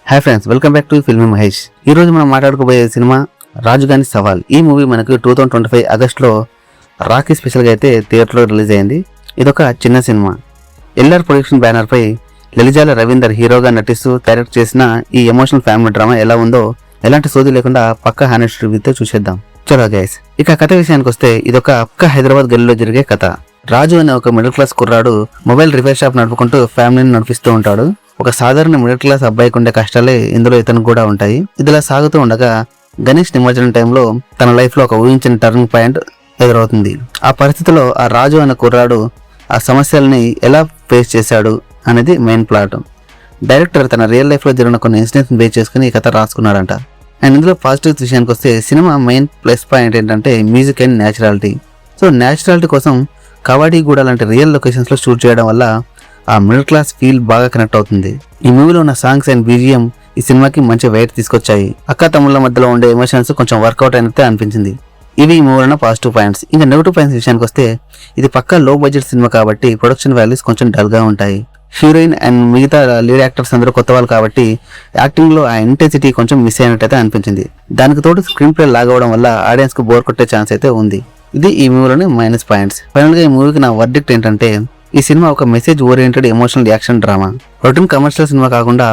Hi friends, welcome back to film Mahesh. ఈ రోజు మనం మాట్లాడుకోబోయే సినిమా రాజుగాని సవాల్. ఈ మూవీ మనకు 2025 ఆగస్టులో రాఖీ స్పెషల్గా అయితే థియేటర్లో రిలీజ్ అయింది. ఇదొక చిన్న సినిమా. ఎల్ఆర్ ప్రొడక్షన్ బ్యానర్ పై లలిజాల రవీందర్ హీరోగా నటిస్తూ డైరెక్ట్ చేసిన ఈ ఎమోషనల్ ఫ్యామిలీ డ్రామా ఎలా ఉందో ఎలాంటి సోది లేకుండా పక్కా హానెస్ట్ రివ్యూతో చూసేద్దాం. చలో గైస్, ఇక కథ విషయానికి వస్తే ఇదొక పక్క హైదరాబాద్ గల్లీలో జరిగే కథ. రాజు అనే ఒక మిడిల్ క్లాస్ కుర్రాడు మొబైల్ రిపేర్ షాప్ నడుపుకుంటూ ఫ్యామిలీని నడిపిస్తూ ఉంటాడు. ఒక సాధారణ మిడిల్ క్లాస్ అబ్బాయికి ఉండే కష్టాలే ఇందులో ఇతనికి కూడా ఉంటాయి. ఇదిలా సాగుతూ ఉండగా గణేష్ నిమజ్జనం టైంలో తన లైఫ్ లో ఒక ఊహించిన టర్నింగ్ పాయింట్ ఎదురవుతుంది. ఆ పరిస్థితిలో ఆ రాజు అనే కుర్రాడు ఆ సమస్యల్ని ఎలా ఫేస్ చేశాడు అనేది మెయిన్ ప్లాట్. డైరెక్టర్ తన రియల్ లైఫ్ లో జరిగిన కొన్ని ఇన్సిడెంట్స్ బేస్ చేసుకుని ఈ కథ రాసుకున్నాడంట. అండ్ ఇందులో పాజిటివ్ విషయానికి వస్తే సినిమా మెయిన్ ప్లస్ పాయింట్ ఏంటంటే music and naturality. So naturality కోసం కవాడిగూడ లాంటి రియల్ లొకేషన్స్ లో షూట్ చేయడం వల్ల ఆ మిడిల్ క్లాస్ ఫీల్ బాగా కనెక్ట్ అవుతుంది. ఈ మూవీలో ఉన్న సాంగ్స్ అండ్ బీజిఎం ఈ సినిమాకి మంచి వెయిట్ తీసుకొచ్చాయి. అక్క తమ్ముళ్ళ మధ్యలో ఉండే ఎమోషన్స్ కొంచెం వర్కౌట్ అయినట్టే అనిపించింది. ఇవి ఈ మూవీలో పాజిటివ్ పాయింట్స్. ఇంకా నెగిటివ్ పాయింట్స్ విషయానికి వస్తే ఇది పక్కా లో బడ్జెట్ సినిమా కాబట్టి ప్రొడక్షన్ వాల్యూస్ కొంచెం డల్ గా ఉంటాయి. హీరోయిన్ అండ్ మిగతా లీడ్ యాక్టర్స్ అందరూ కొత్త వాళ్ళు కాబట్టి యాక్టింగ్ లో ఆ ఇంటెన్సిటీ కొంచెం మిస్ అయినట్టయితే అనిపించింది. దానికి తోడు స్క్రీన్ ప్లే లాగవడం వల్ల ఆడియన్స్ కు బోర్ కొట్టే ఛాన్స్ అయితే ఉంది. ఇది ఈ మూవీలోని మైనస్ పాయింట్స్. ఫైనల్ గా ఈ మూవీకి నా వర్డిక్ట్ ఏంటంటే ఈ సినిమా ఒక message oriented emotional action drama. Routine commercial cinema కాకుండా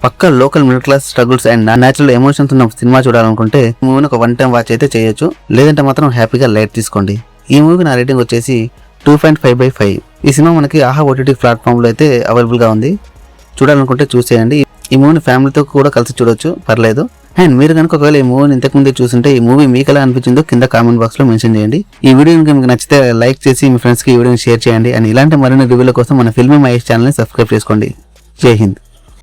పక్క local middle class struggles and natural emotions ఉన్న సినిమా చూడాలనుకుంటే ఈ మూవీని ఒక 1 టైం వాచ్ అయితే చేయొచ్చు. లేదంటే మాత్రం హ్యాపీగా లైట్ తీసుకోండి. ఈ మూవీకి నా రేటింగ్ వచ్చేసి 2.5/5. ఈ సినిమా మనకి ఆహా ఓటీటీ ప్లాట్ఫామ్ లో అయితే అవైలబుల్ గా ఉంది. చూడాలనుకుంటే చూసేయండి. ఈ మూవీని ఫ్యామిలీతో కూడా కలిసి చూడొచ్చు, పర్లేదు. అండ్ మీరు కనుక ఒకవేళ ఈ మూవీని ఇంతకుముందే చూస్తుంటే ఈ మూవీ మీకు ఎలా అనిపించిందో కింద కామెంట్ బాక్స్ లో మెన్షన్ చేయండి. ఈ వీడియో మీకు నచ్చితే లైక్ చేసి మీ ఫ్రెండ్స్ కి ఈ వీడియోని షేర్ చేయండి. అండ్ ఇలాంటి మరిన్ని రివ్యూల కోసం మన ఫిల్మ్ మహేష్ ఛానల్ ని సబ్స్క్రైబ్ చేసుకోండి. జై హింద్.